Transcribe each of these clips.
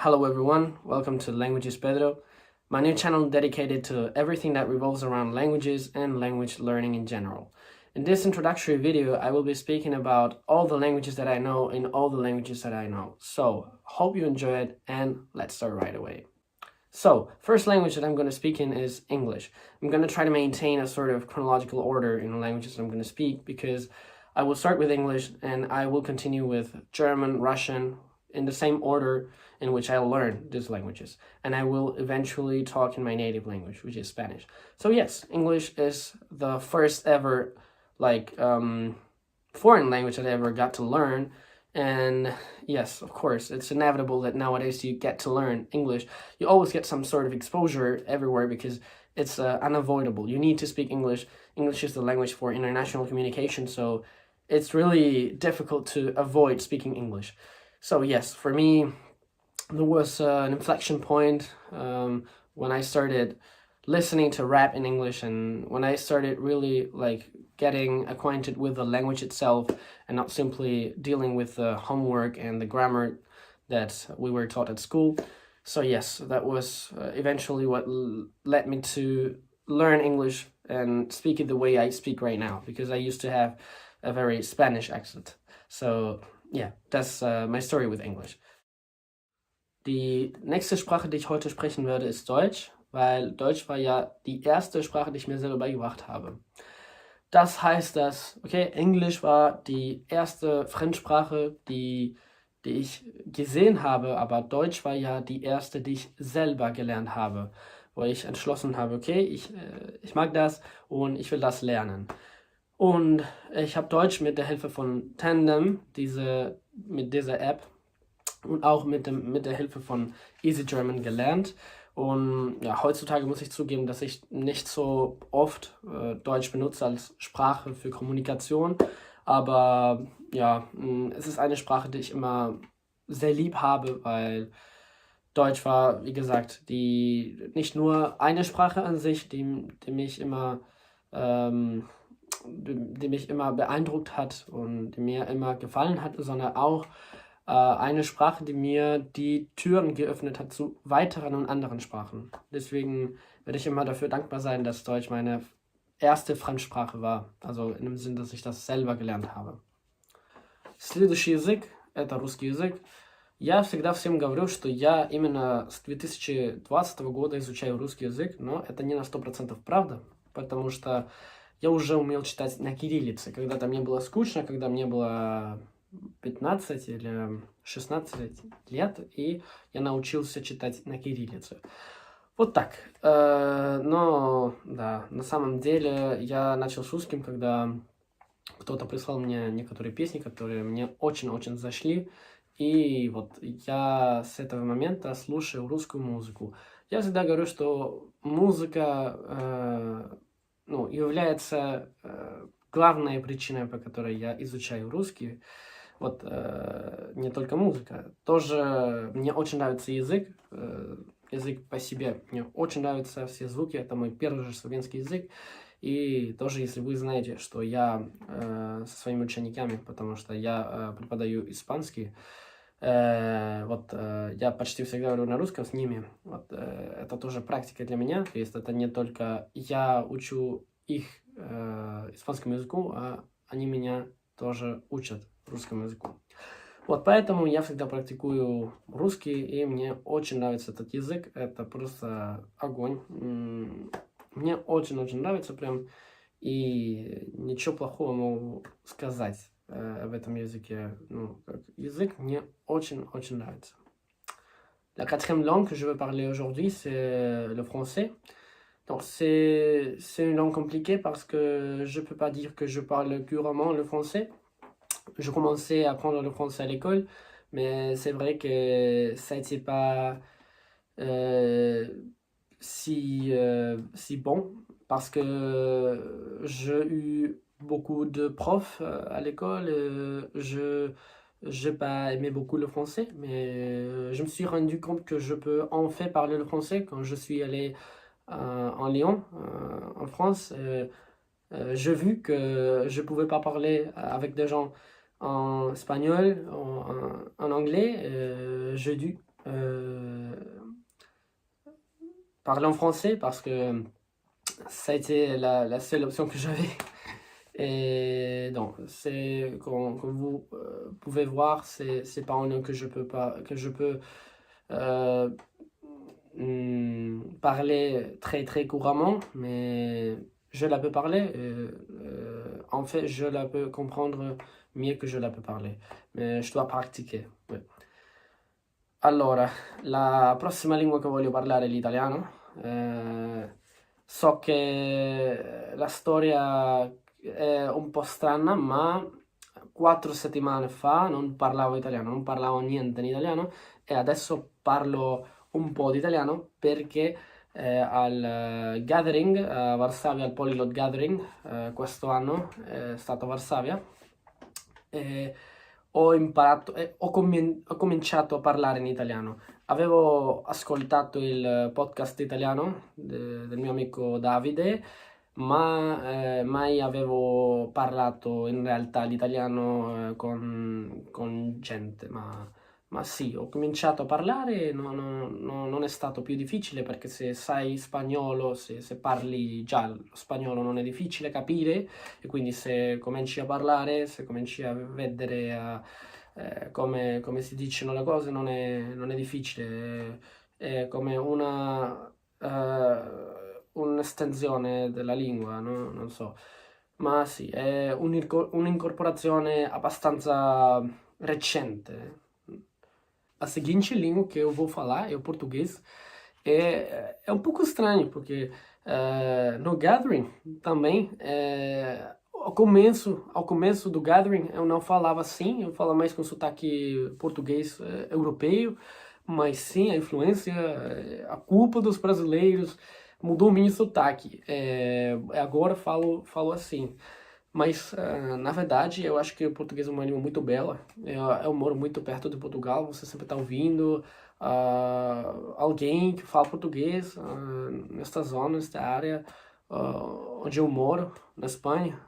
Hello everyone, welcome to Languages Pedro, my new channel dedicated to everything that revolves around languages and language learning in general. In this introductory video, I will be speaking about all the languages that I know in all the languages that I know. So, hope you enjoy it and let's start right away. So, first language that I'm going to speak in is English. I'm going to try to maintain a sort of chronological order in the languages I'm going to speak because I will start with English and I will continue with German, Russian, in the same order in which I learned these languages. And I will eventually talk in my native language, which is Spanish. So yes, English is the first ever foreign language that I ever got to learn. And yes, of course, it's inevitable that nowadays you get to learn English. You always get some sort of exposure everywhere because it's unavoidable. You need to speak English. English is the language for international communication, so it's really difficult to avoid speaking English. So yes, for me, there was an inflection point when I started listening to rap in English and when I started really getting acquainted with the language itself and not simply dealing with the homework and the grammar that we were taught at school. So yes, that was eventually what led me to learn English and speak it the way I speak right now, because I used to have a very Spanish accent. So yeah, that's my story with English. Die nächste Sprache, die ich heute sprechen werde, ist Deutsch, weil Deutsch war ja die erste Sprache, die ich mir selber beigebracht habe. Das heißt, dass, okay, Englisch war die erste Fremdsprache, die ich gesehen habe, aber Deutsch war ja die erste, die ich selber gelernt habe, wo ich entschlossen habe, okay, ich mag das und ich will das lernen. Und ich habe Deutsch mit der Hilfe von Tandem, mit dieser App, und auch mit der Hilfe von Easy German gelernt. Und ja, heutzutage muss ich zugeben, dass ich nicht so oft Deutsch benutze als Sprache für Kommunikation. Aber ja, es ist eine Sprache, die ich immer sehr lieb habe, weil Deutsch war, wie gesagt, nicht nur eine Sprache an sich, die mich immer beeindruckt hat und die mir immer gefallen hat, sondern auch eine Sprache, die mir die Türen geöffnet hat zu weiteren und anderen Sprachen. Deswegen werde ich immer dafür dankbar sein, dass Deutsch meine erste Fremdsprache war. Also in dem Sinn, dass ich das selber gelernt habe. Следующий язык – это русский язык. Я всегда всем говорю, что я именно с 2020 года изучаю русский язык, но это не на 100% правда, потому что я уже умел читать на кириллице. Когда-то мне было скучно, когда мне было 15 или 16 лет, и я научился читать на кириллице. Вот так. Но, да, на самом деле я начал с русским, когда кто-то прислал мне некоторые песни, которые мне очень-очень зашли, и вот я с этого момента слушаю русскую музыку. Я всегда говорю, что музыка является главной причиной, по которой я изучаю русский. Вот, не только музыка. Тоже мне очень нравится язык. Язык по себе. Мне очень нравятся все звуки. Это мой первый же словенский язык. И тоже, если вы знаете, что я со своими учениками, потому что я преподаю испанский, я почти всегда говорю на русском с ними. Вот, это тоже практика для меня. То есть это не только я учу их испанскому языку, а они меня тоже учат русскому языку. Вот поэтому я всегда практикую русский, и мне очень нравится этот язык. Это просто огонь. Мне очень-очень нравится прям, и ничего плохого могу сказать об этом языке. Как язык мне очень-очень нравится. La quatrième langue que je veux parler aujourd'hui, c'est le français. Donc c'est une langue compliquée parce que je peux pas dire que je parle couramment le français. Je commençais à apprendre le français à l'école, mais c'est vrai que ça n'était pas si bon, parce que j'ai eu beaucoup de profs à l'école. Je n'ai pas aimé beaucoup le français, mais je me suis rendu compte que je peux en fait parler le français quand je suis allé en Lyon, en France. J'ai vu que je pouvais pas parler avec des gens en espagnol, en anglais. J'ai dû parler en français parce que ça a été la seule option que j'avais. Et donc, comme vous pouvez voir, c'est pas une langue que je peux pas, que je peux euh, parler très très couramment, mais je la peux parler. En fait, je la peux comprendre mieux que je la peux parler, mais je dois pratiquer. Ouais. Allora, la prossima lingua che voglio parlare è l'italiano. So che la storia è un po' strana, ma 4 settimane fa non parlavo italiano, non parlavo niente in italiano e adesso parlo un po' di italiano perché al Gathering a Varsavia, al Polyglot Gathering, questo anno è stato a Varsavia, e ho imparato, ho cominciato a parlare in italiano. Avevo ascoltato il podcast italiano del mio amico Davide, ma mai avevo parlato in realtà l'italiano con gente, ma sì, ho cominciato a parlare, non è stato più difficile perché se sai spagnolo, se parli già lo spagnolo non è difficile capire e quindi se cominci a parlare, se cominci a vedere come si dicono le cose non è difficile, è come un'estensione della lingua, no? Non so. Ma sì, è un'incorporazione abbastanza recente. A seguinte língua que eu vou falar é o português. É um pouco estranho, porque no Gathering também, ao começo do Gathering eu não falava assim, eu falava mais com sotaque português europeu, mas sim, a influência, a culpa dos brasileiros mudou o meu sotaque. Agora falo assim. Mas, na verdade, eu acho que o português é uma língua muito bela. Eu moro muito perto de Portugal, você sempre está ouvindo alguém que fala português nesta zona, nesta área onde eu moro, na Espanha.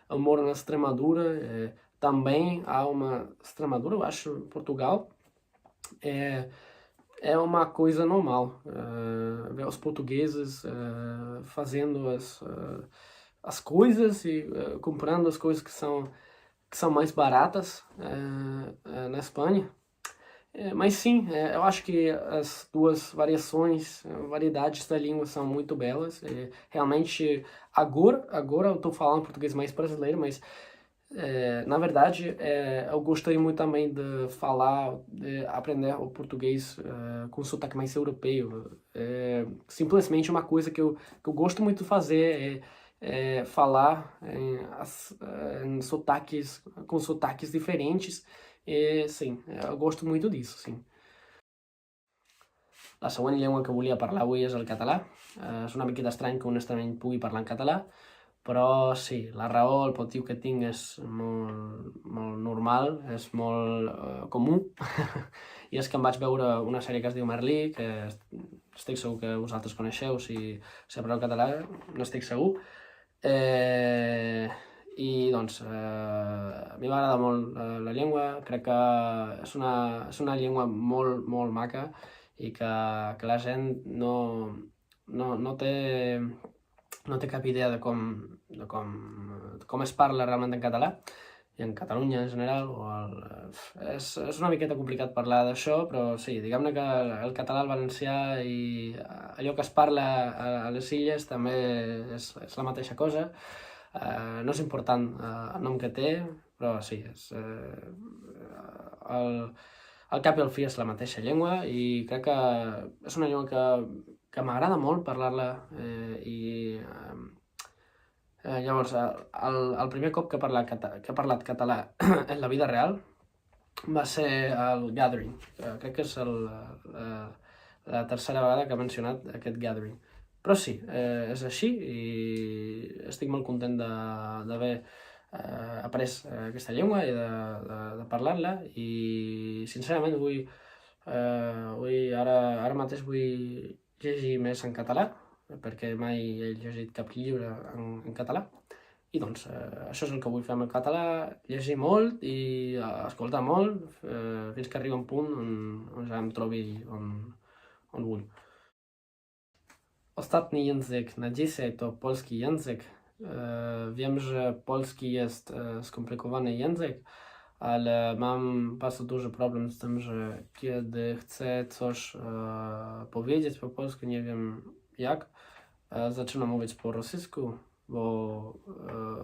Eu moro na Extremadura, também há uma Extremadura, eu acho, em Portugal. É uma coisa normal ver os portugueses fazendo as coisas e comprando as coisas que são mais baratas na Espanha. Mas sim, eu acho que as duas variedades da língua são muito belas. Realmente, agora eu estou falando português mais brasileiro, mas na verdade eu gostaria muito também de falar, de aprender o português com sotaque mais europeu. Simplesmente uma coisa que eu gosto muito de fazer é falar em sotaques, com sotaques diferentes. Sim, eu gosto muito disso, sim. La següent llengua que volia parlar avui és el català. És una miqueta estrany que un estrany pugui parlar en català, però sí, la raó, el motiu que tinc és molt, molt normal, és molt comú, i és que em vaig veure una sèrie que es diu Merlí, que estic segur que vosaltres coneixeu, si sabreu català, n'estic segur. I doncs a mi m'agrada molt la llengua, crec que és una llengua molt, molt maca i que la gent no té cap idea de com es parla realment en català i en Catalunya en general. És una miqueta complicat parlar d'això, però sí, diguem-ne que el català, el valencià i allò que es parla a les illes també és la mateixa cosa. No és important el nom que té, però sí, al cap i al fi és la mateixa llengua i crec que és una llengua que m'agrada molt parlar-la llavors el primer cop que he parlat català en la vida real va ser al Gathering. Crec que és la tercera vegada que he mencionat aquest Gathering. Però sí, és així i estic molt content d'haver après aquesta llengua i de parlar-la i sincerament ara mateix vull llegir més en català perquè mai he llegit cap llibre en català i doncs això és el que vull fer amb el català, llegir molt i escoltar molt fins que arribi un punt on ja em trobi on vull. Ostatni język na dzisiaj to polski język. Wiem, że polski jest skomplikowany język, ale mam bardzo duży problem z tym, że kiedy chcę coś powiedzieć po polsku, nie wiem jak, zaczynam mówić po rosyjsku, bo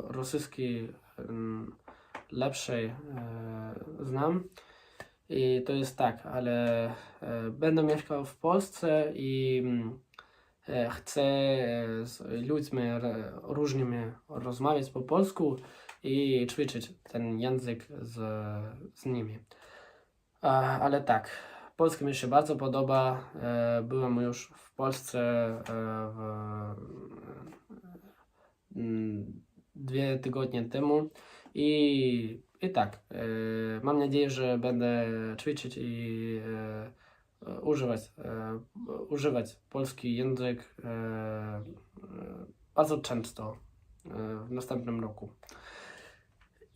rosyjski lepszej znam. I to jest tak, ale będę mieszkał w Polsce i chcę z ludźmi różnymi rozmawiać po polsku i ćwiczyć ten język z nimi. Ale tak, polski mi się bardzo podoba. Byłem już w Polsce dwie tygodnie temu i tak, mam nadzieję, że będę ćwiczyć i używać polski język bardzo często w następnym roku.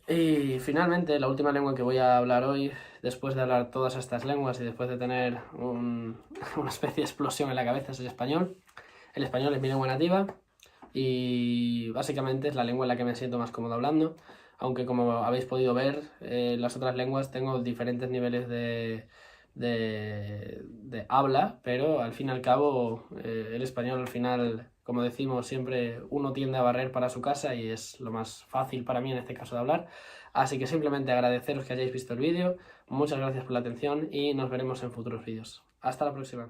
Y finalmente, la última lengua que voy a hablar hoy, después de hablar todas estas lenguas y después de tener una especie de explosión en la cabeza, es el español. El español es mi lengua nativa y básicamente es la lengua en la que me siento más cómodo hablando, aunque como habéis podido ver, las otras lenguas tengo diferentes niveles de habla, pero al fin y al cabo el español al final, como decimos siempre, uno tiende a barrer para su casa y es lo más fácil para mí en este caso de hablar. Así que simplemente agradeceros que hayáis visto el vídeo, muchas gracias por la atención y nos veremos en futuros vídeos. Hasta la próxima.